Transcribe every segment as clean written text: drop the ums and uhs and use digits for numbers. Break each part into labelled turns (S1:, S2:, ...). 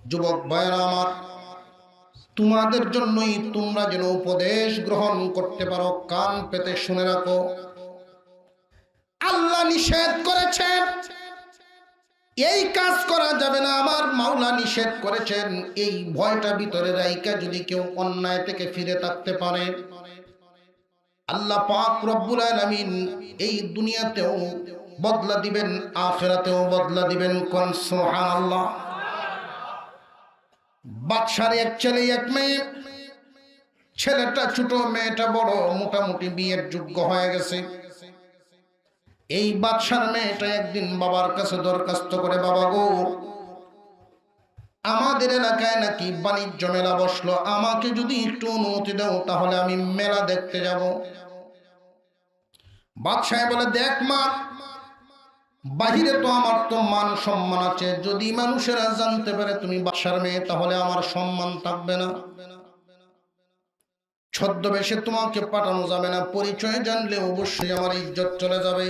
S1: যুবক ভাইরা আমার, তোমাদের জন্যই তোমরা যেন উপদেশ গ্রহণ করতে পারো, কান পেতে শুনে রাখো। আল্লাহ নিষেধ করেছেন এই কাজ করা যাবে না, আমার মাওলা নিষেধ করেছেন। এই ভয়টা ভিতরে রাইখা যদি কেউ অন্যায় থেকে ফিরে থাকতে পারে, আল্লাহ পাক রব্বুল আলামিন এই দুনিয়াতেও বদলা দিবেন, আখিরাতেও বদলা দিবেন। কোন সুবহানাল্লাহ। বাদশার এক ছেলে এক মেয়ে, ছেলেটা ছোট, মেয়েটা বড়, মোটামুটি বিয়ের যোগ্য হয়ে গেছে। এই বাদশার মেয়েটা একদিন বাবার কাছে দরখাস্ত করে, বাবা গো, আমাদের এলাকায় নাকি বাণিজ্য মেলা বসলো, আমাকে যদি একটু অনুমতি দাও তাহলে আমি মেলা দেখতে যাব। বাদশাহ বলে, দেখ মা, বাহিরে তো আমার তো মান সম্মান আছে, যদি মানুষেরা জানতে পারে তুমি বাদশার মেয়ে তাহলে আমার সম্মান থাকবে না। ছদ্মবেশে তোমাকে পাঠানো যাবে না, পরিচয় জানলে অবশ্যই আমার ইজ্জত চলে যাবে।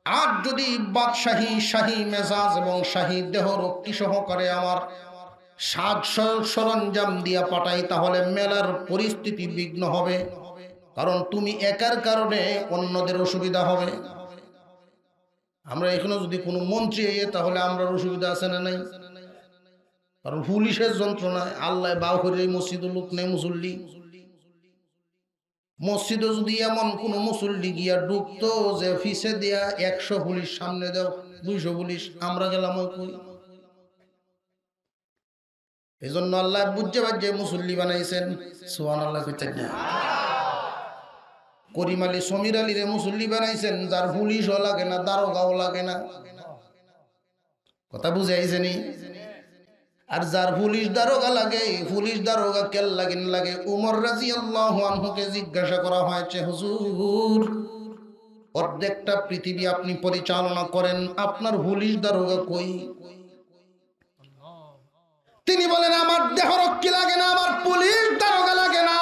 S1: আর যদি বাদশাহী শাহী মেজাজ এবং শাহী দেহ রক্ষী সহকারে আমার সাজ সরঞ্জাম দিয়া পাঠাই তাহলে মেলার পরিস্থিতি বিঘ্ন হবে, কারণ তুমি একার কারণে অন্যদের অসুবিধা হবে। আমরা এখানে যদি কোনো মন্ত্রী তাহলে আমরা অসুবিধা আছে না নাই? কারণ পুলিশের যন্ত্রণায় আল্লাহ বাউ করে মসজিদ লোক নেই, মুসল্লি মসজিদে যদি এমন কোন মুসল্লি গিয়া ঢুকতো যে ফিসে দিয়া 100 পুলিশ সামনে দাও, 200 পুলিশ, আমরা গেলাম কই? এই জন্য আল্লাহ বুঝে বাজে মুসল্লি বানাইছেন। সুবহানাল্লাহ কইতেন না? করিম আলী সমীর আলী রে মুসল্লি বানাইছেন, যার পুলিশও লাগে না, দারোগাও লাগে না। কথা বুঝাইছে নি? আর যার পুলিশ দারোগা লাগে, পুলিশ দারোগা কেল লাগেন লাগে। উমর রাদিয়াল্লাহু আনহুকে জিজ্ঞাসা করা হয়েছে, হুজুর, অর্ধেকটা পৃথিবী আপনি পরিচালনা করেন, আপনার পুলিশ দারোগা কই? তিনি বলেন, আমার দেহরক্ষী লাগে না, আমার পুলিশ দারোগা লাগে না।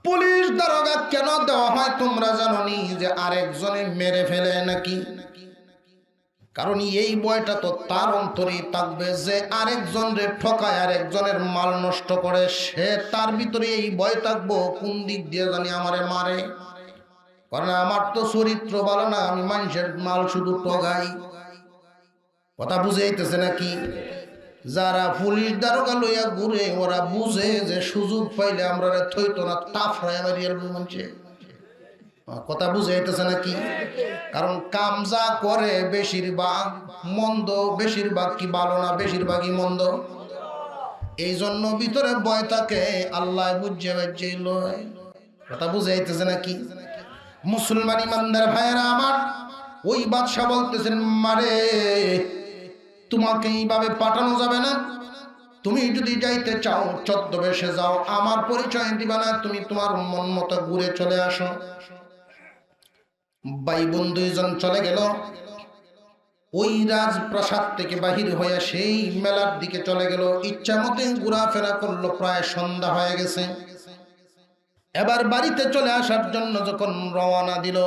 S1: পুলিশ দারোগা কেন দেওয়া হয় তোমরা জানো নি? যে আরেকজনে মেরে ফেলে নাকি? কারণ এই বয়টা তো তার অন্তরেই থাকবে, যে আরেকজনের ঠকায়, আরেকজনের মাল নষ্ট করে, সে তার ভিতরে এই ভয় থাকবো কোন দিক দিয়ে জানি আমারে মারে। কারণ আমার তো চরিত্র ভালো না, আমি মানুষের মাল শুধু ঠগাই। কথা বুঝাইতেছে নাকি? যারা পুলিশ দারোগা লইয়া ঘুরে ওরা বুঝে যে সুযোগ পাইলে আমরা থইতো না, তাফরায় আমার মানুষে। কথা বুঝাইতেছে নাকি? কারণ কাম যা করে বেশিরভাগ মন্দ, বেশিরভাগ কি ভালো না, বেশিরভাগই মন্দ। এই জন্য ভিতরে ভয় থাকে, আল্লাহ বুঝে বাজে লয়। কথা বুঝাইতেছে নাকি? মুসলমান ইমানদার ভাইয়েরা আমার, ওই বাদশা বলতেছেন, মারে তোমাকে এইভাবে পাঠানো যাবে না, তুমি যদি যাইতে চাও ছদ্মবেশে যাও, আমার পরিচয় দিবা না, তুমি তোমার মন মতো ঘুরে চলে আসো। ভাই বোন দুইজন চলে গেল, ওই রাজপ্রাসাদ থেকে বাহির হয়ে সেই মেলার দিকে চলে গেল, ইচ্ছা মতে ঘোরাফেরা করলো, প্রায় সন্ধ্যা হয়ে গেছে। এবার বাড়িতে চলে আসার জন্য যখন রওনা দিল,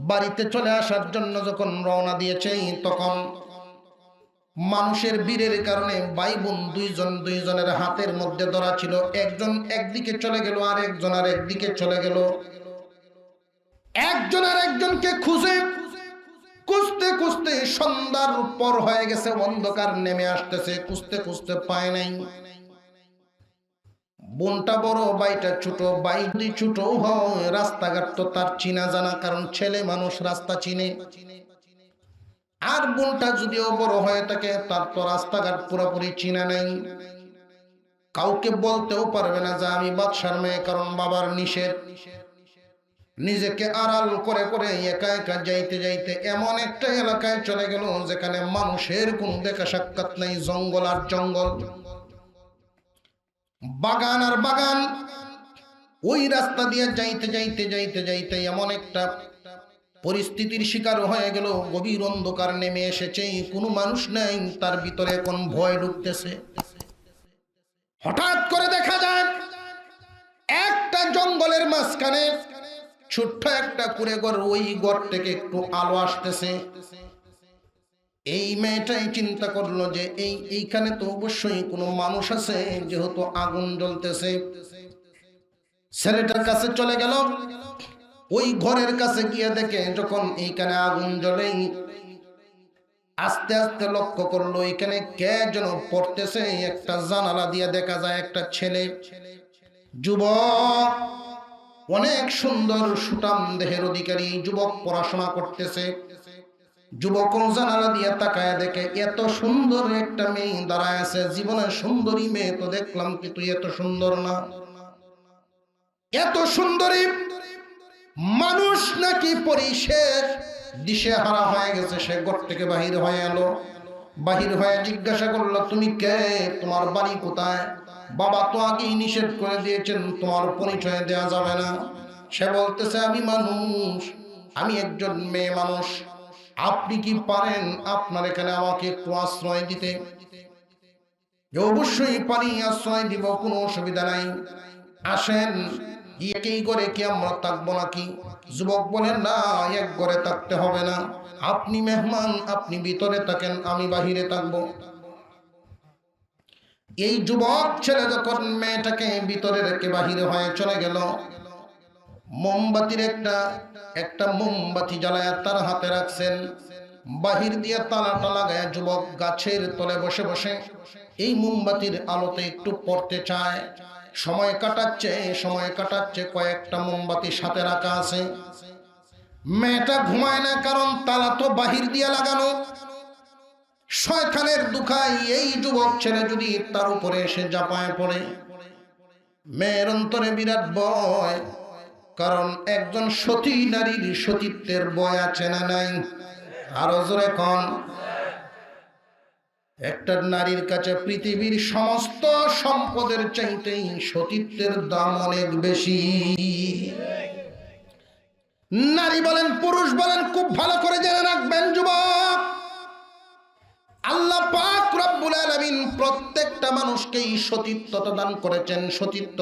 S1: বাড়িতে চলে আসার জন্য যখন রওনা দিয়েছে, তখন মানুষের বীরের কারণে ভাই বোন দুইজনের হাতের মধ্যে ধরা ছিল। একজন একদিকে চলে গেল, আর একজন আর একদিকে চলে গেল। একজন আর একজনকে খুঁজে খুঁজতে খুঁজতে সন্ধ্যার পর হয়ে গেছে, অন্ধকার নেমে আসতেছে, খুঁজতে খুঁজতে পায় নাই। বোনটা বড়, ভাইটা ছোট। ভাই যদি ছোট হয় রাস্তাঘাট তো তার চিনা জানা, কারণ ছেলে মানুষ রাস্তা চিনে। আর বোনটা যদিও বড় হয়ে থাকে তার তো রাস্তাঘাট পুরোপুরি চিনা নাই, কাউকে বলতেও পারবে না যে আমি বাদশার মেয়ে, কারণ বাবার নিষেধ। নিজেকে আড়াল করে করে একা একা যাইতে যাইতে এমন একটা এলাকায় চলে গেল যেখানে মানুষের কোন দেখা সাক্ষাৎ নাই, জঙ্গল আর জঙ্গল, বাগান আর বাগান। ওই রাস্তা দিয়ে যাইতে যাইতে যাইতে যাইতে এমন একটা পরিস্থিতির শিকার হয়ে গেল, গভীর অন্ধকার নেমে এসেছে, কোনো মানুষ নাই, তার ভিতরে এখন ভয় ঢুকতেছে। হঠাৎ করে দেখা যায় একটা জঙ্গলের মাঝখানে ছোট্ট একটা কুঁড়ে ঘর, ওই ঘর থেকে একটু আলো আসতেছে। এই মেয়েটাই চিন্তা করলো যে এইখানে তো অবশ্যই কোনো মানুষ আছে, যেহেতু আগুন জ্বলতেছে। ছেলেটার কাছে চলে গেল, ওই ঘরের কাছে গিয়ে দেখে যখন এইখানে আগুন জ্বলে, আস্তে আস্তে লক্ষ্য করলো এখানে কে যেন পড়তেছে। একটা জানালা দিয়ে দেখা যায় একটা ছেলে, যুবক, অনেক সুন্দর সুঠাম দেহের অধিকারী যুবক পড়াশোনা করতেছে। যুবক জানালা দিয়ে তাকায় দেখে এত সুন্দর একটা মেয়ে দাঁড়ায় আছে। জীবনের সুন্দরী মেয়ে তো দেখলাম, কিন্তু এত সুন্দর না। এত সুন্দরী মানুষ নাকি পরিশেষ দিশেহারা হয়ে গেছে। সে ঘর থেকে বাহির হয়ে এলো, বাহির হয়ে জিজ্ঞাসা করলো, তুমি কে? তোমার বাড়ি কোথায়? বাবা তো আগেই নিষেধ করে দিয়েছেন, তোমার পরিচয় দেওয়া যাবে না। সে বলতেছে, আমি মানুষ, আমি একজন মেয়ে মানুষ। আপনি কি পারেন আপনার এখানে আমাকে একটু আশ্রয় দিতে? অবশ্যই পারি, আশ্রয় দিব, কোনো অসুবিধা নাই। আসেন, একই ঘরে কি আমরা থাকবো নাকি? যুবক বলেন, না, এক ঘরে থাকতে হবে না, আপনি মেহমান, আপনি ভিতরে থাকেন, আমি বাহিরে থাকবো। এই যুবক ছেলে যখন মেয়েটাকে ভিতরে রেখে বাহিরে হয়ে চলে গেল, মোমবাতির একটা মোমবাতি জ্বালায় তার হাতে রাখছেন। বাহির দিয়ে তালাটা লাগায় যুবক গাছের তলে বসে বসে এই মোমবাতির আলোতে একটু পড়তে চায়। সময় কাটাচ্ছে, কয়েকটা মোমবাতি সাথে রাখা আছে। মেয়েটা ঘুমায় না, কারণ তালা তো বাহির দিয়ে লাগানো। শয়তানের দুখায় এই যুবক ছেলে যদি তার উপরে এসে জাপায় পড়ে, মেয়ের অন্তরে বিরাট ভয়। কারণ একজন সতী নারীর সতীত্বের ভয় আছে না নাই? আরো জোরে কোন? একটা নারীর কাছে পৃথিবীর সমস্ত সম্পদের চাইতেই সতীত্বের দাম অনেক বেশি। নারী বলেন পুরুষ বলেন, খুব ভালো করে জেনে রাখবেন যুবক, আল্লাহ পাক রব্বুল আলামিন প্রত্যেকটা মানুষকেই সতীত্ব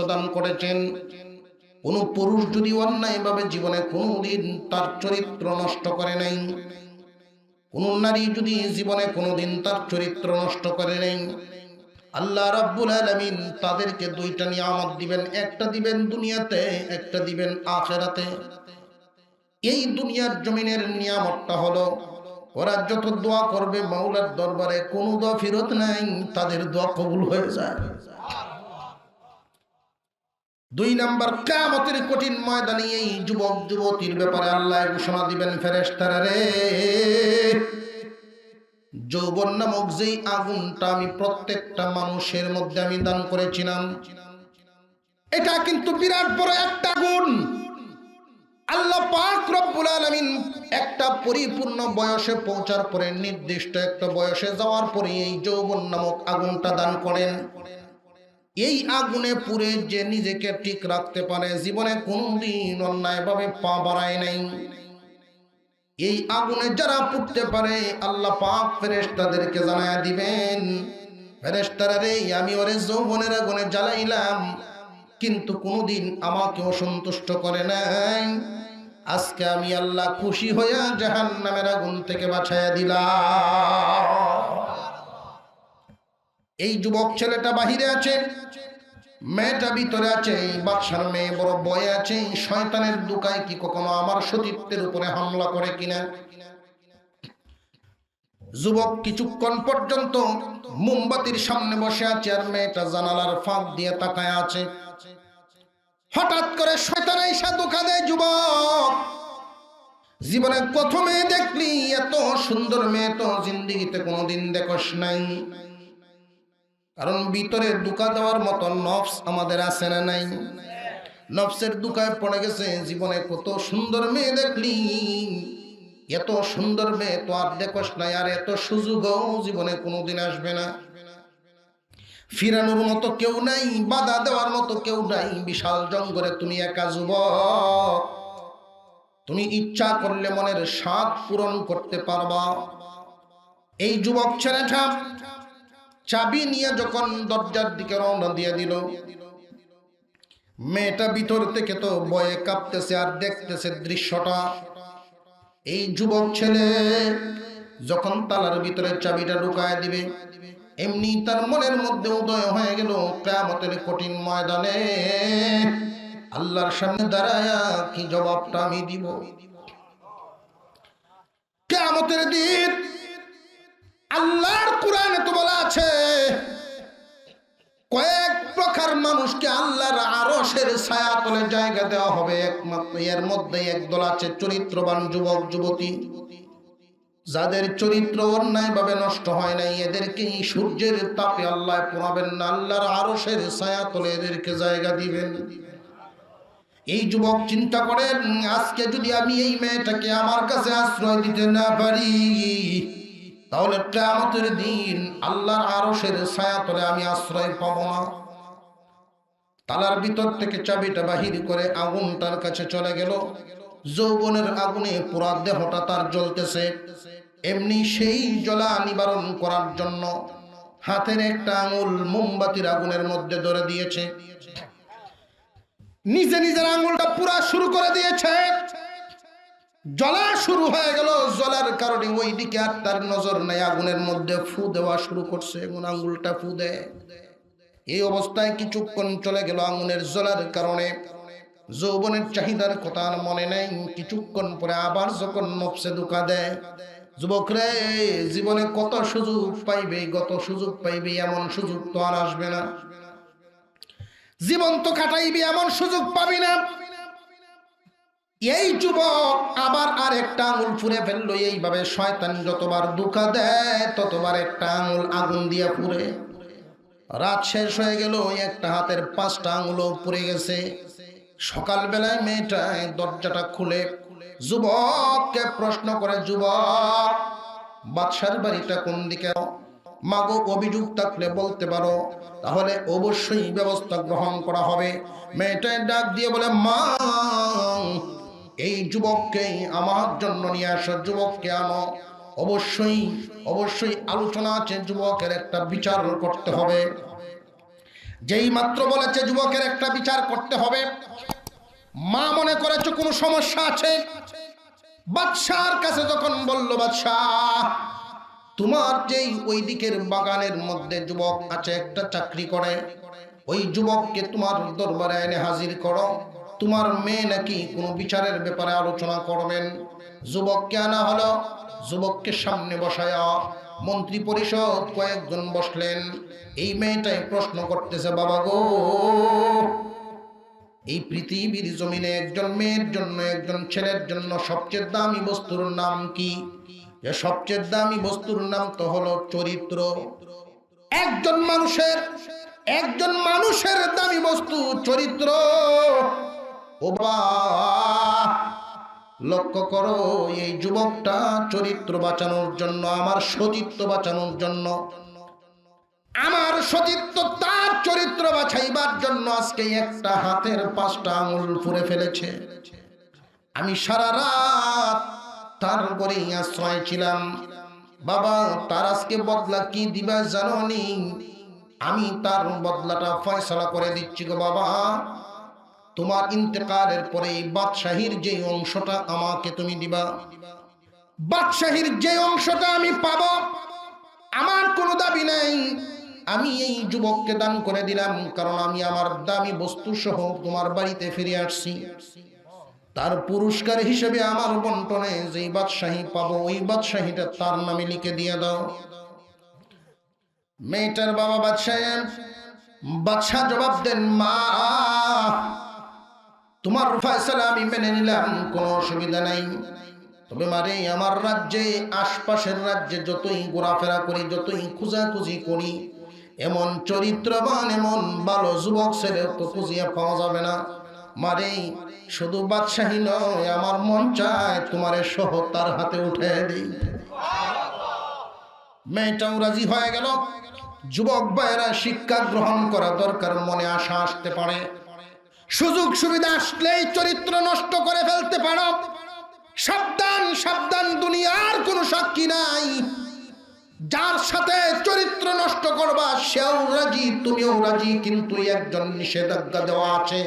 S1: দান করেছেন। কোন পুরুষ যদি অন্যায়ভাবে জীবনে কোনদিন তার চরিত্র নষ্ট করে নাই, কোন নারী যদি জীবনে কোনদিন তার চরিত্র নষ্ট করে নাই, আল্লাহ রাব্বুল আলামিন তাদেরকে দুইটা নিয়ামত দিবেন। একটা দিবেন দুনিয়াতে, একটা দিবেন আখিরাতে। এই দুনিয়ার জমিনের নিয়ামতটা হলো, ওরা যত দোয়া করবে মাওলার দরবারে, কোনো দোয়া ফেরত নাই, তাদের দোয়া কবুল হয়ে যায়। দুই নাম্বার, কিয়ামতের কঠিন ময়দানে এই যুবক যুবতীর ব্যাপারে আল্লাহ ঘোষণা দিবেন, ফেরেশতারা রে, যৌবন নামক যেই আগুনটা আমি প্রত্যেকটা মানুষের মধ্যে আমি দান করেছিলাম, এটা কিন্তু বিরাট বড় একটা আগুন। আল্লাহ পাক রব্বুল আলামিন একটা পরিপূর্ণ বয়সে পৌঁছার পরে, নির্দিষ্ট একটা বয়সে যাওয়ার পরে এই যৌবন নামক আগুনটা দান করেন। এই আগুনে পুড়ে যে নিজেকে ঠিক রাখতে পারে, জীবনে কোনদিন অন্যায়ভাবে পা বাড়ায় নাই, এই আগুনে যারা পুড়তে পারে আল্লাহ পাক ফেরেশতাদেরকে জানায়া দিবেন, ফেরেশতারা রে, আমি ওরে যৌবনের আগুনে জ্বালাইলাম, কিন্তু কোনদিন আমাকে অসন্তুষ্ট করে নাই। আজকে আমি আল্লাহ খুশি হইয়া জাহান্নামের আগুন থেকে বাঁচাইয়া দিলাম। এই যুবক ছেলেটা বাহিরে আছে, মেয়েটা ভিতরে আছে। এই বাদশার মেয়ে বড় ভয়ে আছে, শয়তানের দুকায় কি কখনো আমার সতীত্বের উপরে হামলা করে কিনা। যুবক কিছুক্ষণ পর্যন্ত মোমবাতির সামনে বসে আছে, আর মেয়েটা জানালার ফাঁক দিয়ে তাকায় আছে। হঠাৎ করে শয়তান এসে ধোঁকা দেয়, যুবক, জীবনে প্রথমে দেখলি, এত সুন্দর মেয়ে তো জিন্দেগিতে কোনোদিন দেখোস নাই। কারণ ভিতরে ধোঁকা দেওয়ার মতো নফস আমাদের আছে না নাই? নফসের ধোঁকায় পড়ে গেছে। জীবনে কত সুন্দর মেয়ে দেখলি, এত সুন্দর মেয়ে তো আর দেখোস নাই, আর এত সুযোগও জীবনে কোনোদিন আসবে না। ফিরানোর মতো কেউ নাই, বাধা দেওয়ার মতো কেউ নাই। বিশাল জঙ্গলে তুমি একা যুবক, তুমি ইচ্ছা করলে মনের স্বাদ পূরণ করতে পারবা। এই যুবক ছেলেটা চাবি নিয়ে যখন দরজার দিকে রওনা দিয়ে দিল, মেয়েটা ভিতর থেকে তো ভয়ে কাঁপতেছে আর দেখতেছে দৃশ্যটা। এই যুবক ছেলে যখন তালার ভিতরে চাবিটা ঢুকায় দিবে, এমনি তার মনের মধ্যে উদয় হয়ে গেল কিয়ামতের কঠিন ময়দানে আল্লাহর সামনে দাঁড়ায়া কি জবাবটা আমি দিব। কিয়ামতের দিন আল্লাহর কোরআনে তো বলা আছে কয়েক প্রকার মানুষকে আল্লাহর আরশের ছায়াতলে জায়গা দেওয়া হবে। একমাত্র এর মধ্যে একদল আছে চরিত্রবান যুবক যুবতী, যাদের চরিত্র অন্যায়ভাবে নষ্ট হয় নাই, এদেরকে সূর্যের তাপে আল্লাহ পোড়াবেন না, আল্লাহর আরশের ছায়াতলে এদেরকে জায়গা দিবেন। এই যুবক চিন্তা করেন, আজকে যদি আমি এই মেয়েটাকে আমার কাছে আশ্রয় দিতে না পারি, তাহলে কিয়ামতের দিন আল্লাহর আরশের ছায়াতলে আমি আশ্রয় পাব না। তালার ভিতর থেকে চাবিটা বাহির করে আগুনটার কাছে চলে গেল। যৌবনের আগুনে পুরা দেহটা তার জ্বলতেছে। এমনি সেই জ্বলা নিবারণ করার জন্য হাতের একটা আঙুল মোমবাতির আগুনের মধ্যে ধরে দিয়েছে, নিজে নিজের আঙুলটা পুরা শুরু করে দিয়েছে। জ্বলা শুরু হয়ে গেল। জ্বলার কারণে ওই দিকে আর তার নজর নাই, আগুনের মধ্যে ফু দেওয়া শুরু করছে, এমন আঙুলটা ফু দেয়। এই অবস্থায় কিছুক্ষণ চলে গেল আগুনের জ্বলার কারণে। যৌবনের চাহিদার কথা আর মনে নেই। কিছুক্ষণ পরে আবার যখন নফসে ধোঁকা দেয়, যুবক রে, জীবনে কত সুযোগ পাইবে, কত সুযোগ পাইবে, এমন সুযোগ তো আর আসবে না। জীবন তো কাটাইবি, এমন সুযোগ পাবি না। এই যুবক আবার আর একটা আঙুল ফুরে ফেললো। এইভাবে শয়তান যতবার ধোঁকা দেয় ততবার একটা আঙুল আগুন দিয়ে পুড়ে। রাত শেষ হয়ে গেল, একটা হাতের 5টা আঙুলও পুড়ে গেছে। সকালবেলায় মেয়েটা দরজাটা খুলে যুবককে প্রশ্ন করে, যুবক, বাদশার বাড়িটা কোন দিকে? মাগো, অভিযোগ থাকলে বলতে পারো, তাহলে অবশ্যই ব্যবস্থা গ্রহণ করা হবে। মেয়েটা ডাক দিয়ে বলে, মা, এই যুবককে আমার জন্য নিয়ে আসো, যুবককে আনো। অবশ্যই অবশ্যই আলোচনা আছে, যুবকের একটা বিচার করতে হবে। যেই মাত্র বলেছে যুবকের একটা বিচার করতে হবে, মা মনে করেছে কোনো সমস্যা আছে। বাদশার কাছে যখন বলল, বাদশাহ, তোমার যেই ওই দিকের বাগানের মধ্যে যুবক আছে, একটা চাকরি করে, ওই যুবককে তোমার দরবারে এনে হাজির করো। তোমার মেয়ে নাকি কোনো বিচারের ব্যাপারে আলোচনা করবেন। যুবককে আনা হলো। যুবককে সামনে বসায়া মন্ত্রী পরিষদ কয়েকজন বসলেন। এই মেয়েটাই প্রশ্ন করতেছে, বাবা গো, এই পৃথিবীর জমিনে একজন মেয়ের জন্য, একজন ছেলের জন্য সবচেয়ে দামি বস্তুর নাম কি? যে সবচেয়ে দামি বস্তুর নাম তো হলো চরিত্র। একজন মানুষের দামি বস্তু চরিত্র। ও বাবা, লক্ষ্য করো, এই যুবকটা চরিত্র বাঁচানোর জন্য, আমার সতীত্ব বাঁচানোর জন্য, আমার সতীত্ব তার চরিত্র বাঁচাইবার জন্য আজকে একটা হাতের 5টা আঙুল ফুরে ফেলেছে। আমি সারা রাত তার উপরেই আশ্রয় ছিলাম। বাবা, তার আজকে বদলা কি দিবা জানো নি? আমি তার বদলাটা ফয়সালা করে দিচ্ছি গো বাবা। তোমার ইন্তেকালের পরে এই বাদশাহীর যে অংশটা আমাকে তুমি দিবা, বাদশাহীর যে অংশটা আমি পাবো, আমার কোনো দাবি নাই। আমি এই যুবককে দান করে দিলাম, কারণ আমি আমার দামি বস্তু সহ তোমার বাড়িতে ফিরে আসছি। তার পুরস্কার হিসেবে আমার বন্টনে যে বাদশাহী পাবো, ওই বাদশাহীটা তার নামে লিখে দিয়ে দাও। মেয়েটার বাবা বাদশাহ জবাব দেন, মা, তোমার ফয়সালা আমি মেনে নিলাম, কোনো অসুবিধা নাই। তবে মারে, আমার রাজ্যে, আশপাশের রাজ্যে যতই ঘোরাফেরা করি, যতই খোঁজাখুঁজি করি, এমন চরিত্রবান, এমন ভালো যুবক ছেলে তো খুঁজিয়া পাওয়া যাবে না। মারে, শুধু বাদশাহী নয়, আমার মন চায় তোমারে সহ তার হাতে উঠে দিই। মেয়েটাও রাজি হয়ে গেল। যুবক ভাইয়েরা, শিক্ষা গ্রহণ করা দরকার। মনে আশা আসতে পারে, সুযোগ সুবিধা আসলেই চরিত্র নষ্ট করে ফেলতে পারো। সাবধান, সাবধান, দুনিয়ার কোনো সাক্ষী নাই। যার সাথে চরিত্র নষ্ট করবা সেও রাজি, তুমিও রাজি, কিন্তু একজন নিষেধাজ্ঞা দেওয়া আছে,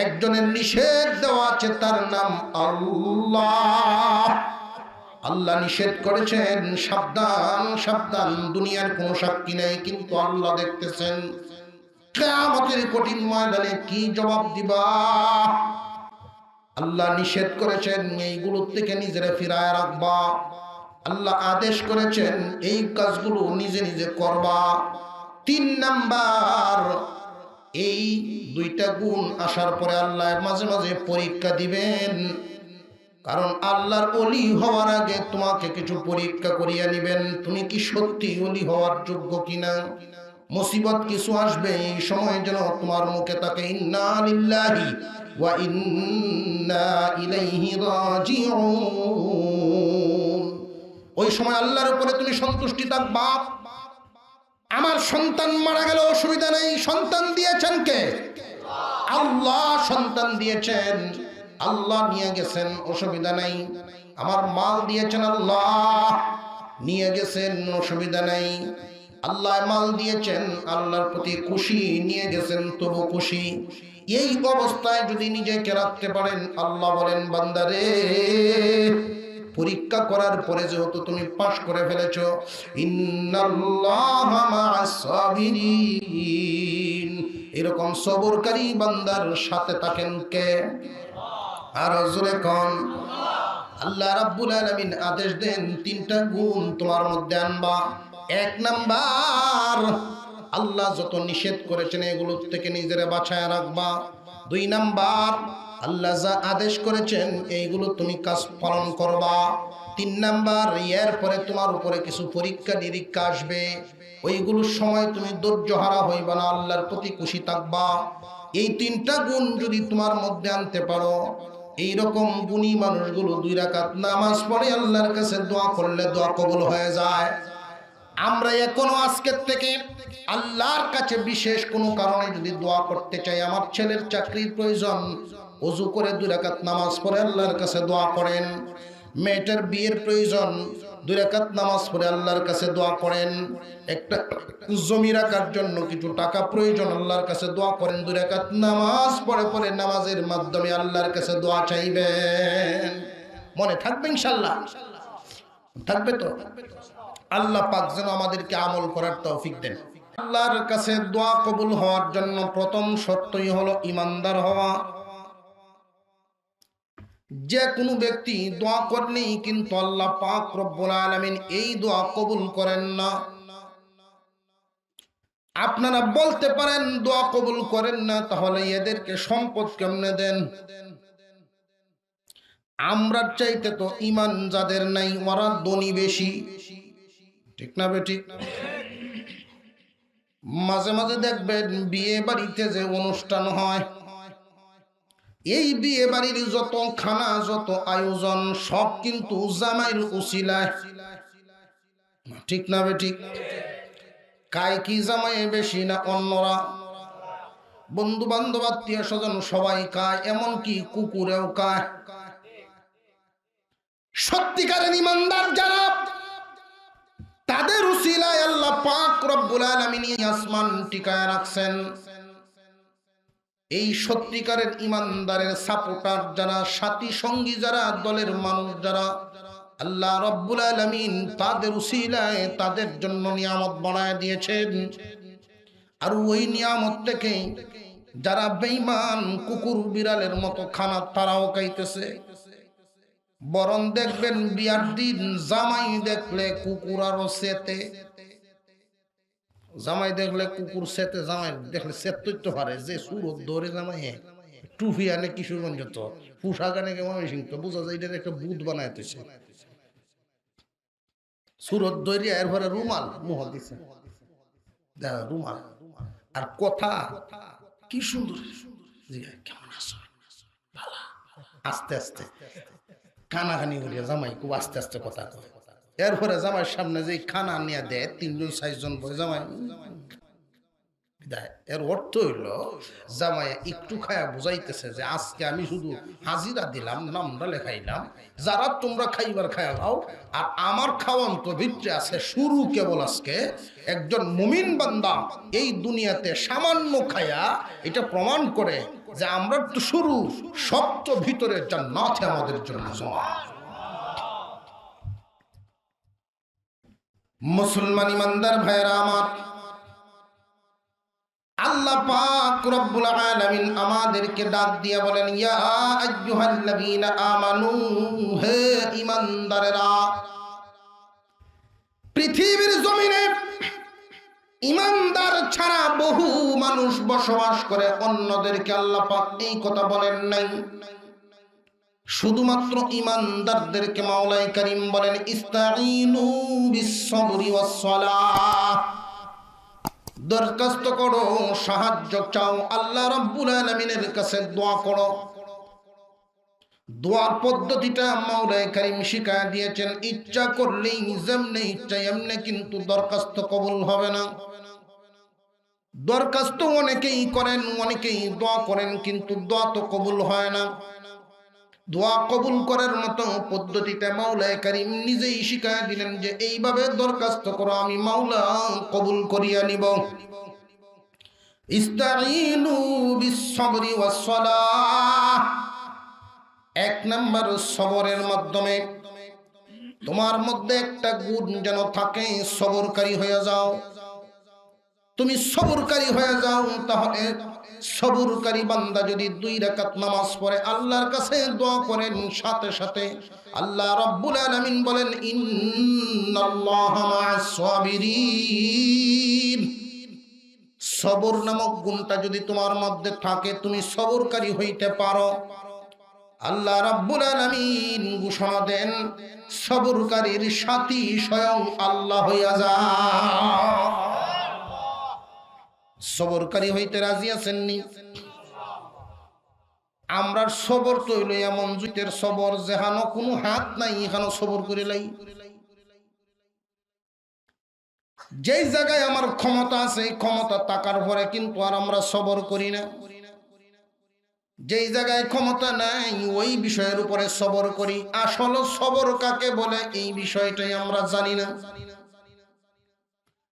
S1: একজনের নিষেধ দেওয়া আছে, তার নাম আল্লাহ। আল্লাহ নিষেধ করেছেন, সাবধান সাবধান, দুনিয়ার কোনো সাক্ষী নেই, কিন্তু আল্লাহ দেখতেছেন। কিয়ামতের কঠিন ময়দানে কি জবাব দিবা? আল্লাহ নিষেধ করেছেন এইগুলো থেকে নিজেরা ফিরায় রাখবা। আল্লাহ আদেশ করেছেন এই কাজগুলো নিজে নিজে করবা। 3 নাম্বার, এই 2টা গুণ আসার পরে আল্লাহ মাঝে মাঝে পরীক্ষা দিবেন। কারণ আল্লাহর ওলি হওয়ার আগে তোমাকে কিছু পরীক্ষা করিয়া নিবেন, তুমি কি সত্যি ওলি হওয়ার যোগ্য কিনা। মুসিবত কিছু আসবে, এই সময় যেন তোমার মুখে থাকে ইন্না লিল্লাহি ওয়া ইন্না ইলাইহি রাজিউন। ওই সময় আল্লাহর উপরে তুমি সন্তুষ্টি থাকবা। আমার সন্তান মারা গেল, অসুবিধা নেই, সন্তান দিয়েছেন কে? আল্লাহ সন্তান দিয়েছেন, আল্লাহ নিয়ে গেছেন, অসুবিধা নাই। আমার মাল দিয়েছেন, আল্লাহ নিয়ে গেছেন, অসুবিধা নাই। আল্লাহ মাল দিয়েছেন, আল্লাহর প্রতি খুশি, নিয়ে গেছেন তবু খুশি। এই অবস্থায় যদি নিজেকে রাখতে পারেন, আল্লাহ বলেন বান্দারে, পরীক্ষা করার পরে যেহেতু তুমি পাশ করে ফেলেছো, ইন্নাল্লাহা মা'আস সাবিরিন, এরকম সবরকারী বান্দার সাথে থাকেন কে? আর জোরে কোন? আল্লাহ রাব্বুল আলামিন আদেশ দেন 3টা গুণ তোমার মধ্যে আনবা। 1 নাম্বার, আল্লাহ যত নিষেধ করেছেন এগুলো থেকে নিজেরা বাঁচায় রাখবা। 2 নাম্বার, আল্লাহ যা আদেশ করেছেন এইগুলো তুমি কাজ পালন করবা। 3 নাম্বার, এর পরে তোমার উপরে কিছু পরীক্ষা নিরীক্ষা আসবে, ওইগুলোর সময় তুমি ধৈর্য হারা হইবা না, আল্লাহর প্রতি খুশি থাকবা। এই 3টা গুণ যদি তোমার মধ্যে আনতে পারো, এইরকম গুণী মানুষগুলো 2 রাকাত নামাজ পড়ে আল্লাহর কাছে দোয়া করলে দোয়া কবুল হয়ে যায়। আমরা এখনো আজকের থেকে আল্লাহর কাছে বিশেষ কোনো কারণে যদি দোয়া করতে চাই, আমার ছেলের চাকরির প্রয়োজন, ওযু করে 2 রাকাত নামাজ পড়ে আল্লাহর কাছে দোয়া করেন। মেয়েটার বিয়ের প্রয়োজন, 2 রাকাত নামাজ পড়ে আল্লাহর কাছে দোয়া করেন। একটা জমি রাখার জন্য কিছু টাকা প্রয়োজন, আল্লাহর কাছে দোয়া করেন। 2 রাকাত নামাজ পড়ে পড়ে নামাজের মাধ্যমে আল্লাহর কাছে দোয়া চাইবেন। মনে থাকবে ইনশাআল্লাহ? থাকবে তো? আল্লাহ পাক যেন আমাদেরকে আমল করার তৌফিক দেন। আল্লাহর কাছে দোয়া কবুল হওয়ার জন্য প্রথম শর্তই হলো ঈমানদার হওয়া। যে কোনো ব্যক্তি দোয়া করলেই কিন্তু আল্লাহ পাক রব্বুল আলামিন এই দোয়া কবুল করেন না। আপনারা বলতে পারেন দোয়া কবুল করেন না, তাহলে এদেরকে সম্পদ কেমনে দেন? আমরা চাইতে তো ঈমান যাদের নাই ওরা ধনী বেশি, ঠিক না বেঠিক? মাঝে মাঝে দেখবেন বিয়ে বাড়িতে যে অনুষ্ঠান হয়, এই বিয়ে বাড়ির যত খানা, যত আয়োজন, সব কিন্তু জামাইয়ের উসিলায়, ঠিক না বেঠিক? কায় কি জামাই বেশি না অন্যরা? বন্ধু বান্ধব আত্মীয় স্বজন সবাই খায়, এমনকি কুকুরেও খায়। সত্যিকারের ঈমানদার যারা, তাদের উসিলায় আল্লাহ পাক রব্বুল আলামিন আসমান টিকায় রাখছেন। এই সত্যিকারের ঈমানদারের সাপোর্টার যারা, সাথী সঙ্গী যারা, দলের মানুষ যারা, আল্লাহ রব্বুল আলামিন তাদের উসিলায় তাদের জন্য নিয়ামত বানায় দিয়েছেন। আর ওই নিয়ামত থেকে যারা বেঈমান কুকুর বিড়ালের মতো খানা তারাও খাইতেছে। বরং দেখবেন বিয়ার দিন জামাই দেখলে কুকুর আরো সেতে, জামাই দেখলে কুকুর সেতে, জামাই দেখলে সেতে তো পারে যে সুরত ধরে জামাই টুফি আনে কিশোরগঞ্জ, তো পোশাক আনে কেমন তো বোঝা যায় এটা একটা বুধ বানাইতেছে। সুরত ধরে এর ঘরে রুমাল মুহ দিছে, রুমাল আর কথা কি সুন্দর, কেমন আছো, ভালো, আস্তে আস্তে কানাকানি করিয়া জামাই খুব আস্তে আস্তে কথা কয়। এরপরে জামাইয়ের সামনে যে খানা নিয়ে দেয় 3জন 4জন বই জামাই দেয়, এর অর্থ হইল জামাই একটু খায়া বুঝাইতেছে যে আজকে আমি শুধু হাজিরা দিলাম, নামটা লেখাইলাম, যারা তোমরা খাইবার খায়া খাও, আর আমার খাওয়ান তো ভিতরে আছে শুরু। কেবল আজকে একজন মুমিন বান্দা এই দুনিয়াতে সামান্য খায়া এটা প্রমাণ করে যে আমরা তো শুরু, সব তো ভিতরে জান্নাতে আমাদের জন্য জমা। মুসলমান ইমানদার ভাইরা আমার, আল্লাহ পাক রব্বুল আলামিন আমাদেরকে ডাক দিয়ে বলেন, ইয়া আইয়ুহাল্লাযীনা আমানু, হে ইমানদারেরা। পৃথিবীর জমিনে ইমানদার ছাড়া বহু মানুষ বসবাস করে, অন্যদেরকে আল্লাহ পাক এই কথা বলেন নাই। শুধুমাত্র ইমানদারদেরকে মাওলাই কারীম বলেন, ইস্তাঈনু বিস-সাবরি ওয়াস-সালাহ। দরখাস্ত করো, সাহায্য চাও, আল্লাহ রাব্বুল আলামিনের কাছে দোয়া করো। দোয়ার পদ্ধতিটা মাওলাই কারীম শিখায়া দিয়েছেন। ইচ্ছা করলেই যেমনে ইচ্ছা এমনি কিন্তু দরখাস্ত কবুল হবে না। দরখাস্ত অনেকেই করেন, অনেকেই দোয়া করেন, কিন্তু দোয়া তো কবুল হয় না। দোয়া কবুল করার মতো পদ্ধতিটা মাওলাই কারীম নিজেই শিখায়া দিলেন যে এইভাবে দরখাস্ত করো, আমি মাওলা কবুল করিয়া নিব। ইস্তাঈনু বিস-সাবরি ওয়াস-সালাহ। এক নাম্বার সবরের মাধ্যমে তোমার মধ্যে একটা গুণ যেন থাকে, সবরকারী হয়ে যাও। তুমি সবরকারী হয়ে যাও, তাহলে সবরকারী বান্দা যদি 2 রাকাত নামাজ পড়ে আল্লাহর কাছে দোয়া করেন, সাথে সাথে আল্লাহ রাব্বুল আলামিন বলেন, ইন্নাল্লাহা মা'আস সাবিরিন। সবর নামক গুণটা যদি তোমার মধ্যে থাকে, তুমি সবরকারী হইতে পারো। আল্লাহ রাব্বুল আলামিন ঘোষণা দেন, সবরকারীর সাথী স্বয়ং আল্লাহ হইয়া যায়। সবরকারী হইতে রাজি আছেননি? আমরা সবর তৈল এমন জুতের সবর, যেহানো কোনো হাত নাই এখানে সবর করে লাই। যেই জায়গায় আমার ক্ষমতা আছে, ক্ষমতা টাকার পরে কিন্তু আর আমরা সবর করি না। যেই জায়গায় ক্ষমতা নাই ওই বিষয়ের উপরে সবর করি। আসলে সবর কাকে বলে এই বিষয়টাই আমরা জানি না।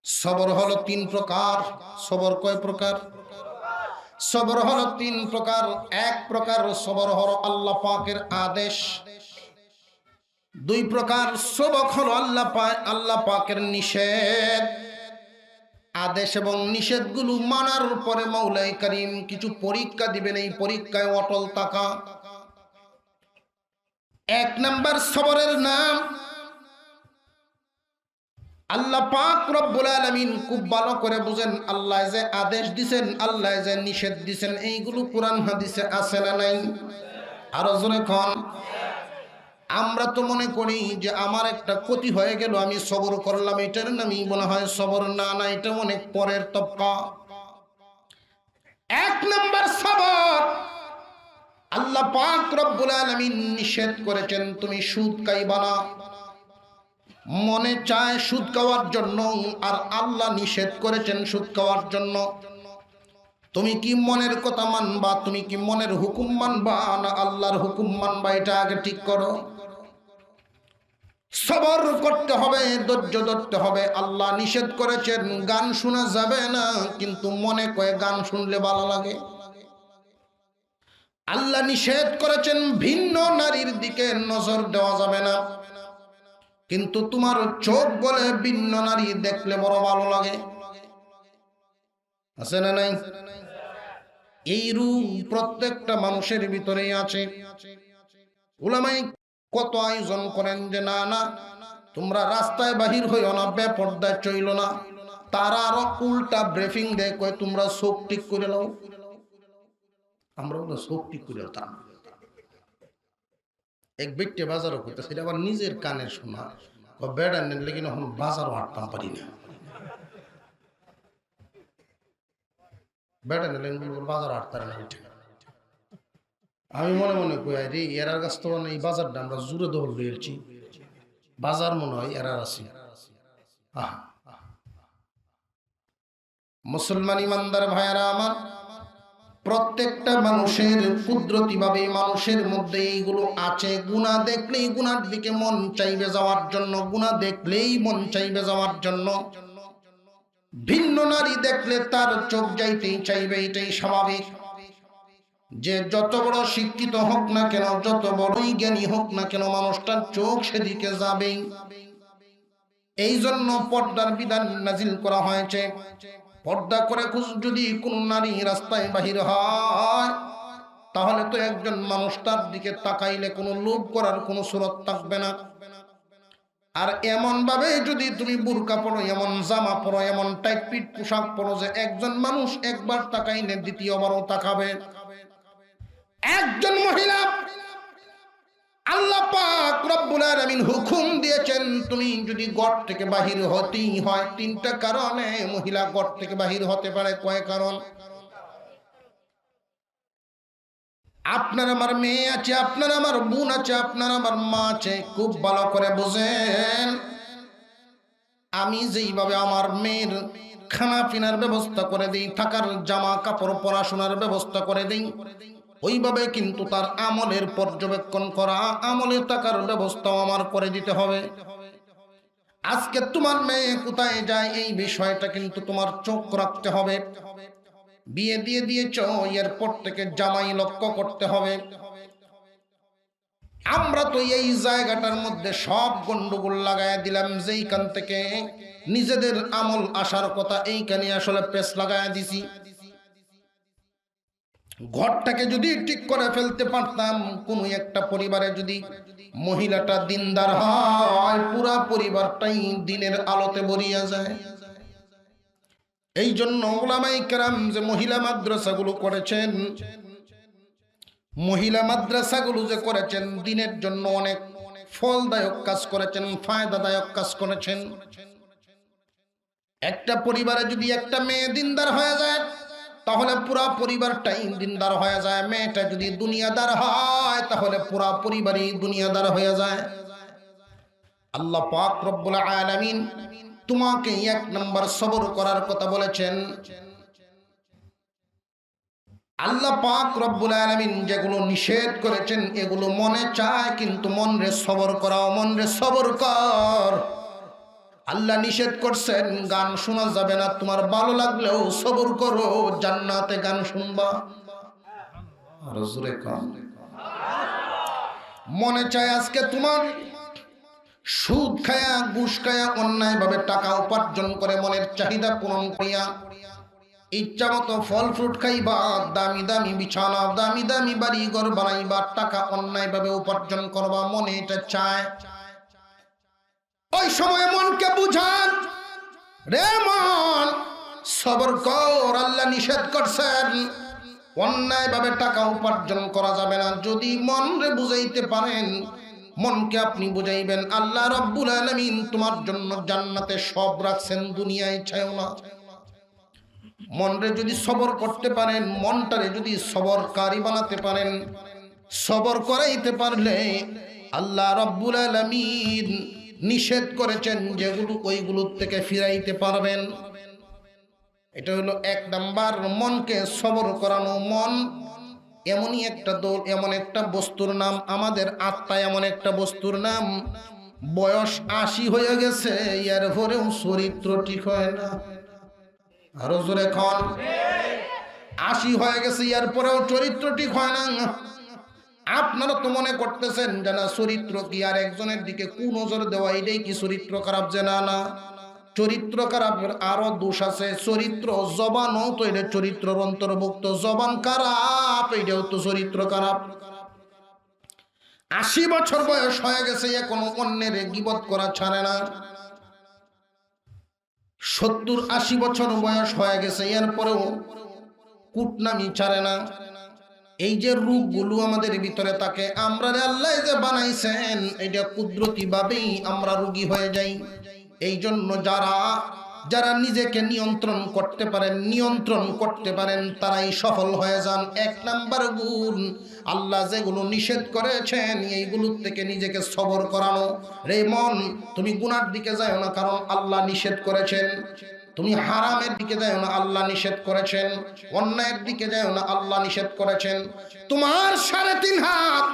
S1: সবর হলো 3 প্রকার। সবর কয় প্রকার? সবর হলো 3 প্রকার। এক প্রকার সবর হলো আল্লাহ পাকের আদেশ। 2 প্রকার সবর হলো আল্লাহ পাকের নিষেধ। আদেশ এবং নিষেধগুলো মানার পরে মাওলাই কারীম কিছু পরীক্ষা দিবেন, এই পরীক্ষায় অটল থাকা। 1 নাম্বার সবরের নাম আল্লাহ পাক রব্বুল আলামিন খুব ভালো করে বুঝেন। আল্লাহ যে আদেশ দিবেন, আল্লাহ যে নিষেধ দিবেন, এইগুলো কোরআন হাদিসে আছে না নাই? আরো জোরে কোন। আমরা তো মনে করি যে আমার একটা ক্ষতি হয়ে গেল, আমি সবর করলাম, এটার নামই মনে হয় সবর। না না, এটা অনেক পরের তবকা। 1 নাম্বার সবর, আল্লাহ পাক রব্বুল আলামিন নিষেধ করেছেন তুমি সুদ খাইবা না। মনে চায় সুদ খাওয়ার জন্য, আর আল্লাহ নিষেধ করেছেন সুদ খাওয়ার জন্য। তুমি কি মনের কথা মানবা? তুমি কি মনের হুকুম মানবা না আল্লাহর হুকুম মানবা? এটা আগে ঠিক করো। সবর করতে হবে, ধৈর্য ধরতে হবে। আল্লাহ নিষেধ করেছেন গান শোনা যাবে না, কিন্তু মনে কয়ে গান শুনলে ভালো লাগে। আল্লাহ নিষেধ করেছেন ভিন্ন নারীর দিকে নজর দেওয়া যাবে না, কিন্তু তোমার চোখ বলে ভিন্ন নারী দেখলে বড় ভালো লাগে। আছে না নাই? এই রূপ প্রত্যেকটা মানুষের ভিতরেই আছে। উলামায়ে কত আয়োজন করেন যে না না তোমরা রাস্তায় বাহির হইও না, বেপর্দায় চইল না। তারা আরো উল্টা ব্রিফিং দেয়, কয় তোমরা চোখ ঠিক করে নাও। আমরা বলে চোখ ঠিক করে তাম। এক ব্যক্তি বাজারও করতে, সেটা আবার নিজের কানে শোনা। বেড়া নিলে কিনা এখন বাজারও হাঁটতাম পারি না। বেড়া নিলে বাজার হাঁটতারে না। আমি মনে মনে কই রে এরার কাছ তো এই বাজারটা আমরা জুড়ে দখল হয়েছি। বাজার মনে হয় এরার আছি। মুসলমান ইমানদার ভাইয়ারা আমার, প্রত্যেকটা মানুষের কুদরতি ভাবে মানুষের মধ্যে এইগুলো আছে। গুনাহ দেখলেই গুনার দিকে মন চাইবে যাওয়ার জন্য, গুনাহ দেখলেই মন চাইবে যাওয়ার জন্য। ভিন্ন নারী দেখলে তার চোখ যাইতেই চাইবে, এটাই স্বাভাবিক। যে যত বড় শিক্ষিত হোক না কেন, যত বড়ই জ্ঞানী হোক না কেন, মানুষটার চোখ সেদিকে যাবেই। এই জন্য পর্দার বিধান নাজিল করা হয়েছে। পর্দা করে যদি কোনো নারী রাস্তায় বাহির হয়, তাহলে তো একজন মানুষ তার দিকে তাকাইলে কোনো লোভ করার কোনো সুরত থাকবে না। আর এমন ভাবে যদি তুমি বুরকা পরো, এমন জামা পরো, এমন টাইট ফিট পোশাক পরো যে একজন মানুষ একবার তাকাইলে দ্বিতীয়বারও তাকাবে। একজন মহিলা, আল্লাহ পাক রব্বুল আলামিন হুকুম দিয়েছেন, তুমি যদি ঘর থেকে বাহির হতেই হয়, তিনটা কারণে মহিলা ঘর থেকে বাহির হতে পারে। কয় কারণ? আপনার আমার মেয়ে আছে, আপনার আমার বোন আছে, আপনার আমার মা আছে, খুব ভালো করে বুঝেন। আমি যেইভাবে আমার মেয়ের খানা পিনার ব্যবস্থা করে দিই, থাকার জামা কাপড় পড়াশোনার ব্যবস্থা করে দিই, ওইভাবে কিন্তু তার আমলের পর্যবেক্ষণ করা, আমলে থাকার ব্যবস্থাও আমার করে দিতে হবে। আজকে তোমার মেয়ে কোথায় যায় এই বিষয়টা কিন্তু তোমার চোখ রাখতে হবে। বিয়ে দিয়ে দিয়েছ, এরপর থেকে জামাই লক্ষ্য করতে হবে। আমরা তো এই জায়গাটার মধ্যে সব গন্ডগোল লাগাইয়া দিলাম, যেইখান থেকে নিজেদের আমল আসার কথা এইখানে আসলে পেছ লাগাইয়া দিছি। ঘরটাকে যদি ঠিক করে ফেলতে পারতাম, কোন একটা পরিবারে যদি মহিলাটা দিনদার হয়, পুরা পরিবারটাই দিনের আলোতে ভরিয়া যায়। এই জন্য উলামায়ে কেরাম যে মহিলা মাদ্রাসাগুলো করেছেন, মহিলা মাদ্রাসাগুলো যে করেছেন, দিনের জন্য অনেক ফলদায়ক কাজ করেছেন, ফায়দাদায়ক কাজ করেছেন। একটা পরিবারে যদি একটা মেয়ে দিনদার হয়ে যায়, তাহলে পুরা পরিবারটাই দিনদার হয়ে যায়। মেয়েটা যদি দুনিয়াদার হয়, তাহলে পুরা পরিবারই দুনিয়াদার হয়ে যায়। আল্লাহ পাক রব্বুল আলামিন তোমাকে এক নম্বর সবর করার কথা বলেছেন। আল্লাহ পাক রব্বুল আলামিন যেগুলো নিষেধ করেছেন, এগুলো মনে চায়, কিন্তু মন রে সবর করাও, মন রে সবর কর। আল্লাহ নিষেধ করছেন গান শোনা যাবে না, তোমার ভালো লাগলেও সবর করো, জান্নাতে গান শুনবা। মনে চায় আজকে তোমার সুদ খায়া, ঘুষ খায়া, অন্যায় ভাবে টাকা উপার্জন করে মনের চাহিদা পূরণ করিয়া ইচ্ছা মতো ফল ফ্রুট খাইবা, দামি দামি বিছানা, দামি দামি বাড়ি ঘর বানাইবা, টাকা অন্যায় ভাবে উপার্জন করবা, মনে এটা চায়। ওই সময় মনকে বুঝান, রে মন সবর কর, আল্লাহ নিষেধ করছেন অন্যায় ভাবে টাকা উপার্জন করা যাবে না। যদি মন রে বুঝাইতে পারেন, মনকে আপনি বুঝাইবেন আল্লাহ রব্বুল আলামিন তোমার জন্য জান্নাতে সব রাখছেন, দুনিয়ায় চাইও না। মনরে যদি সবর করতে পারেন, মনটারে যদি সবরকারী বানাতে পারেন, সবর করাইতে পারলে আল্লাহ রব্বুল আলামিন নিষেধ করেছেন যেগুলো, ওইগুলোর থেকে ফিরাইতে পারবেন। এটা হলো এক নাম্বার, মনকে সবর করানো। মন এমনই একটা দোল, এমন একটা বস্তুর নাম, আমাদের আত্মা এমন একটা বস্তুর নাম, বয়স 80 হয়ে গেছে, এর পরেও চরিত্র ঠিক হয় না। আরো জোরে খন, 80 হয়ে গেছে, এর পরেও চরিত্র ঠিক হয় না। আপনারা তো মনে করতেছেন যে না, চরিত্র কি আর একজনের দিকে কুনজর দেওয়া, এটাই কি চরিত্র খারাপ? যে না না, চরিত্র খারাপের আরো দোষ আছে। চরিত্র জবানও তো এটা চরিত্রের অন্তর্ভুক্ত, জবান খারাপ, এটাও তো চরিত্র খারাপ। 80 বছর বয়স হয়ে গেছে, এখনো অন্যের গীবত করা ছাড়ে না। 70-80 বছর বয়স হয়ে গেছে, এরপরেও কুটনামি ছাড়ে না। এই যে রূপগুলো আমাদের ভিতরে থাকে, আমরা আল্লাহ যে বানাইছেন, এটা কুদরতি ভাবেই আমরা রোগী হয়ে যাই। এই জন্য যারা নিজেকে নিয়ন্ত্রণ করতে পারেন, তারাই সফল হয়ে যান। এক নাম্বার গুণ, আল্লাহ যেগুলো নিষেধ করেছেন এইগুলোর থেকে নিজেকে সবর করানো। রে মন, তুমি গুনার দিকে যাও না, কারণ আল্লাহ নিষেধ করেছেন। তুমি হারামের দিকে যাও না, আল্লাহ নিষেধ করেছেন। অন্যায়ের দিকে যাও না, আল্লাহ নিষেধ করেছেন। তোমার 3.5 হাত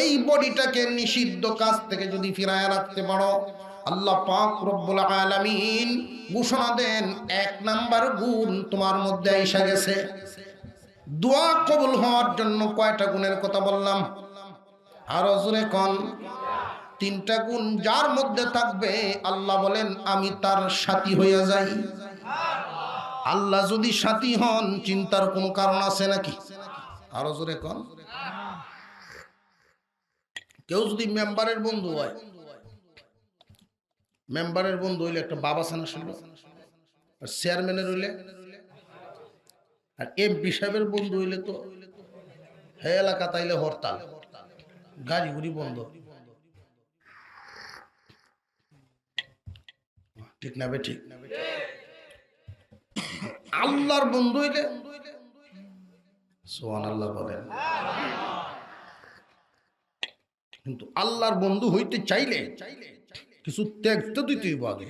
S1: এই বডিটাকে নিষিদ্ধ কাজ থেকে যদি ফিরায় রাখতে পারো, আল্লাহ পাক রব্বুল আলামিন ঘোষণা দেন 1 নাম্বার গুণ তোমার মধ্যে এসে গেছে। দোয়া কবুল হওয়ার জন্য কয়টা গুণের কথা বললাম? আরো জোরে কোন? তিনটা গুণ যার মধ্যে থাকবে আল্লাহ বলেন আমি তার সাথী হয়ে যাই। আল্লাহ যদি সাথী হন চিন্তার কোনো কারণ আছে নাকি? আরো জোরে কোন। কেউ যদি মেম্বারের বন্ধু হয়, মেম্বারের বন্ধু হইলে একটা বাবা সানা শুনবে, আর চেয়ারম্যানের হইলে, আর এমপি সাহেবের বন্ধু হইলে তো হে এলাকা তাইলে হরতাল, গাড়ি গুড়ি বন্ধ। ঠিক না বে ঠিক? আল্লাহর বন্ধু হইলে সুবহানাল্লাহ বলেন। কিন্তু আল্লাহর বন্ধু হইতে চাইলে কিছু ত্যাগ তো দিতে হইব, আগে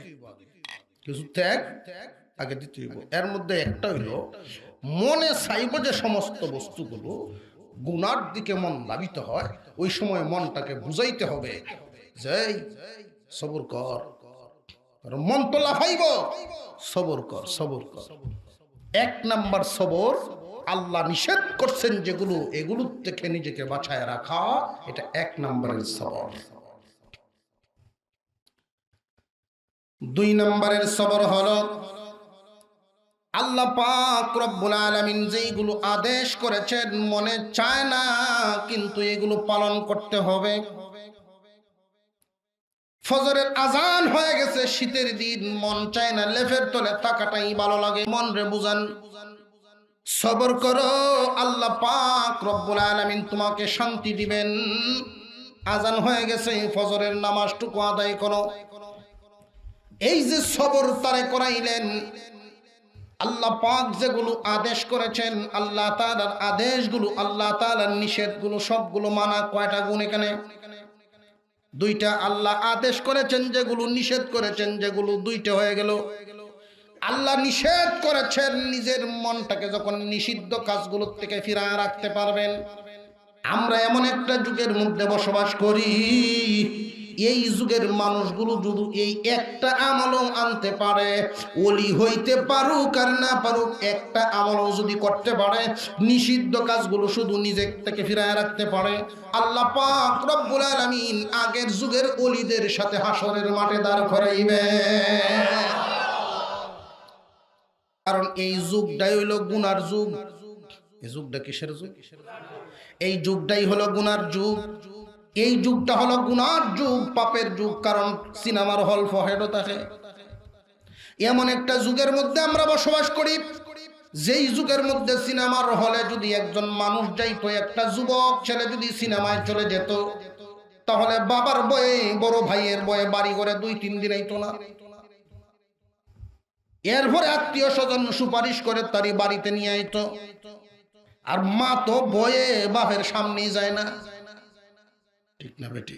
S1: কিছু ত্যাগ আগে দিতে হইব। এর মধ্যে একটা হইল মনে চাইব যে সমস্ত বস্তুগুলো গুনার দিকে মন ধাবিত হয়, ওই সময় মনটাকে বুঝাইতে হবে যে সবর কর, মন তো লাফাইব, সবর কর সবর কর। এক নাম্বার সবর, আল্লাহ নিষেধ করছেন যেগুলো এগুলো থেকে নিজেকে বাঁচায় রাখা, এটা এক নাম্বারের সবর। দুই নাম্বারের সবর হলো আল্লাহ পাক রব্বুল আলামিন যেগুলো আদেশ করেছেন মনে চায় না, কিন্তু এগুলো পালন করতে হবে। ফজরের আজান হয়ে গেছে, শীতের দিন, মন চায় না, লেফের তলে থাকাটাই ভালো লাগে, মন রে বুঝান সবর করো, আল্লাহ পাক রব্বুল আলামিন তোমাকে শান্তি দিবেন। আজান হয়ে গেছে, ফজরের নামাজটুকু আদায় করো। এই যে সবর তারে করাইলেন, আল্লাহ পাক যেগুলো আদেশ করেছেন, আল্লাহ তাআলার আদেশগুলো, আল্লাহ তাআলার নিষেধগুলো সবগুলো মানা। কয়টা গুণ এখানে? দুইটা। আল্লাহ আদেশ করেছেন যেগুলো, নিষেধ করেছেন যেগুলো, দুইটা হয়ে গেল। আল্লাহ নিষেধ করেছেন, নিজের মনটাকে যখন নিষিদ্ধ কাজগুলোর থেকে ফিরায় রাখতে পারবেন। আমরা এমন একটা যুগের মধ্যে বসবাস করি, এই যুগের মানুষগুলো যদি এই একটা আমলও আনতে পারে, ওলি হইতে পারুক আর না পারুক, একটা আমলও যদি করতে পারে, নিষিদ্ধ কাজগুলো শুধু নিজে থেকে ফিরায় রাখতে পারে, আল্লাহ পাক রব্বুল আলামিন আগের যুগের ওলিদের সাথে হাসরের মাঠে দাঁড় করাইবে। কারণ এই যুগটাই হইল গুনার যুগ। এই যুগটা কিসের যুগ? এই যুগটাই হলো গুনার যুগ। এই যুগটা হলো গুনার যুগ, পাপের যুগ। কারণ সিনেমার হল ফহেডও থাকে। এমন একটা যুগের মধ্যে আমরা বসবাস করি, যেই যুগের মধ্যে সিনেমার হলে যদি একজন মানুষ যাইতো, একটা যুবক ছেলে যদি সিনেমায় চলে যেত, তাহলে বাবার বয়ে, বড় ভাইয়ের বয়ে বাড়ি করে 2-3 দিন আইতো না। এরপরে আত্মীয় স্বজন সুপারিশ করে তারই বাড়িতে নিয়ে আইতো। আর মা তো বয়ে বাপের সামনেই যায় না। ঠিক না বেটি?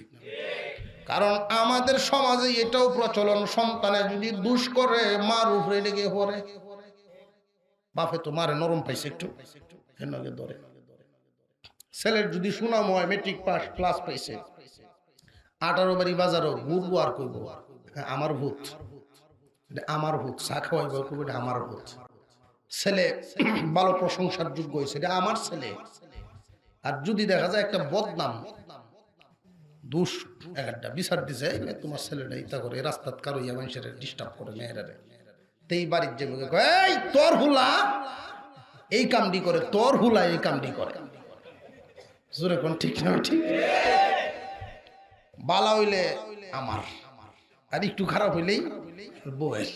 S1: কারণ আমাদের সমাজে এটাও প্রচলন, সন্তানে যদি দুষ করে মার উপরে লেগে পড়ে। বাপে তো মারে নরম পাইছে একটু, ধরে। ছেলের যদি সুনাম হয়, মেট্রিক পাস, ক্লাস পাইছে, 18 বাড়ি বাজারও ঘুরবো আর করবো, আমার ভূত, আমার ভূত, চা খাওয়াইব, আমার ভূত। ছেলে ভালো প্রশংসার যোগ্য হয়েছে, এটা আমার ছেলে। আর যদি দেখা যায় একটা বদনাম, দুষ একটা বিচার দিছে, তোমার ছেলেটা ইতা করে, রাস্তাত কারো ইয়া মানুষের ডিস্টার্ব করে, মেয়েরা তেই বাড়ির যে মুখে কয়, এই তোর হুলা এই কামডি করে, তোর হুলা এই কামডি করে। জোরে কোন ঠিক না? ঠিক। বালা হইলে আমার, আর একটু খারাপ হইলেই বউয়ের।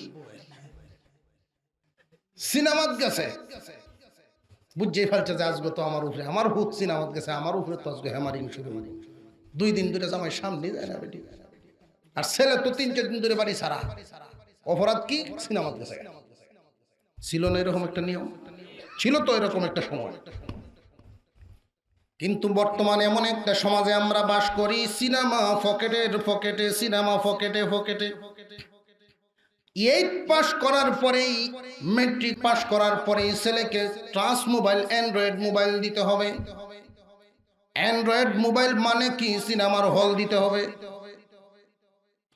S1: সিনেমাত গেছে, বুঝছেই ফেলছে যে আজকে তো আমার উপরে, আমার ভূত সিনেমাত গেছে, আমার উপরে তো আজকে হ্যামারিং শুরু হইল। 2 দিন ধরে জামাই সামনে যায় না বেটি। আর ছেলে তো 3-4 দিন ধরে বাড়ি ছাড়া। অপরাধ কি? সিনেমাত গেছে। ছিল না এরকম একটা নিয়ম? ছিল তো এরকম একটা সময়। কিন্তু বর্তমানে এমন একটা সমাজে আমরা বাস করি, সিনেমা পকেটের পকেটে, সিনেমা পকেটে পকেটে। 8 পাস করার পরেই, মেট্রিক পাস করার পরেই ছেলেকে টাচ মোবাইল, অ্যান্ড্রয়েড মোবাইল দিতে হবে। অ্যান্ড্রয়েড মোবাইল মানে কি? সিনেমার হল দিতে হবে।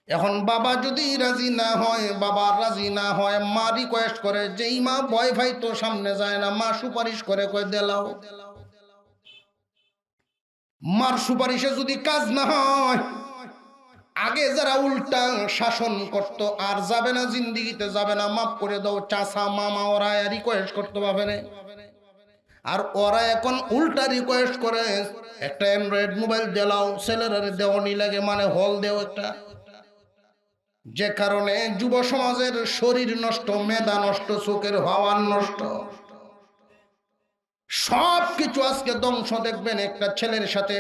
S1: এখন বাবা যদি রাজি না হয়, বাবা রাজি না হয়, মা রিকোয়েস্ট করে, যেই মা ভয় ভাই তো সামনে যায় না, মা সুপারিশ করে, কয় দেলাও। মার সুপারিশে যদি কাজ না হয়, আগে যারা উল্টা শাসন করত আর যাবে না, জিন্দিগিতে যাবে না, মাফ করে দাও চাচা মামা, ওরা রিকোয়েস্ট করতে পারবে না। আর ওরা এখন উল্টা রিকোয়েস্ট করে একটা অ্যান্ড্রয়েড মোবাইল দিলাও, ছেলেরা দেওয়ানি লাগে, মানে হল দেও একটা। যে কারণে যুব সমাজের শরীর নষ্ট, মেধা নষ্ট, চোখের হাওয়া নষ্ট, সব কিছু আজকে ধ্বংস। দেখবেন একটা ছেলের সাথে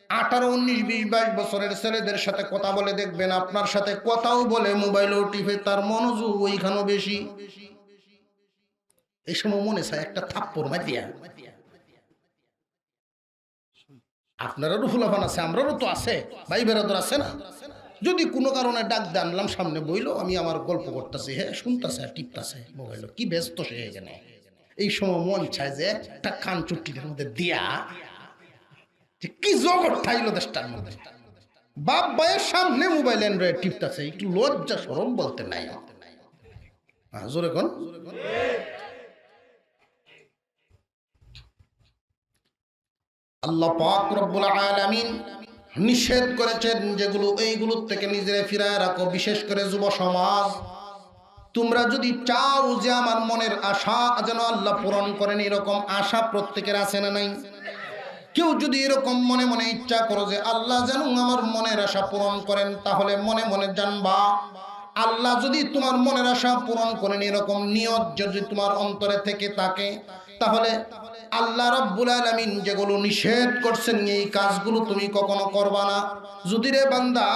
S1: 18, 19, 20, 22 বছরের ছেলেদের সাথে কথা বলে দেখবেন, আপনার সাথে কথাও বলে, মোবাইলও টিপে, তার মনোযোগ ওইখানেও বেশি। এই সময় মনে চায় একটা থাপ্পড় মারিয়া। আপনারও ফুলাফান আছে, আমরারও তো আছে, ভাই বেরাদর আছে না? যদি কোনো কারণে ডাক দিয়ে আনলাম, সামনে বইলো, আমি আমার গল্প করতেছি, হ্যাঁ শুনতেছে আর টিপতেছে মোবাইল, কি ব্যস্ত সে এখানে। এই সময় মন চায় যে একটা কান চুট্টির মধ্যে দিয়া, কি জগৎ ঠাইলো দেশটার মধ্যে। বাপ ভাইয়ের সামনে মোবাইল অ্যান্ড্রয়েড টিপতেছে, একটু লজ্জা শরম বলতে নাই। জোরে কোন। আল্লাহ পাক রব্বুল আলামিন নিষেধ করেছেন যেগুলো, এইগুলোর থেকে নিজেরা ফিরায় রাখো। বিশেষ করে যুব সমাজ, তোমরা যদি চাও যে আমার মনের আশা যেন আল্লাহ পূরণ করেন, এরকম আশা প্রত্যেকের আছে না নাই? কেউ যদি এরকম মনে মনে ইচ্ছা করো যে আল্লাহ যেন আমার মনের আশা পূরণ করেন, তাহলে মনে মনে জানবা আল্লাহ যদি তোমার মনের আশা পূরণ করেন, এরকম নিয়ত যদি তোমার অন্তরে থেকে থাকে, তাহলে আল্লাহ রাব্বুল আলামিন যেগুলো নিষেধ করছেন এই কাজগুলো তুমি কখনো করবা না। যদি রে বান্দা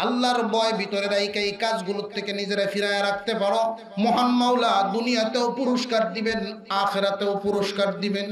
S1: আল্লাহর ভয় ভিতরে রাইখা এই কাজগুলোর থেকে নিজেরা ফিরায় রাখতে পারো, মহান মাওলা দুনিয়াতেও পুরস্কার দিবেন, আখিরাতেও পুরস্কার দিবেন।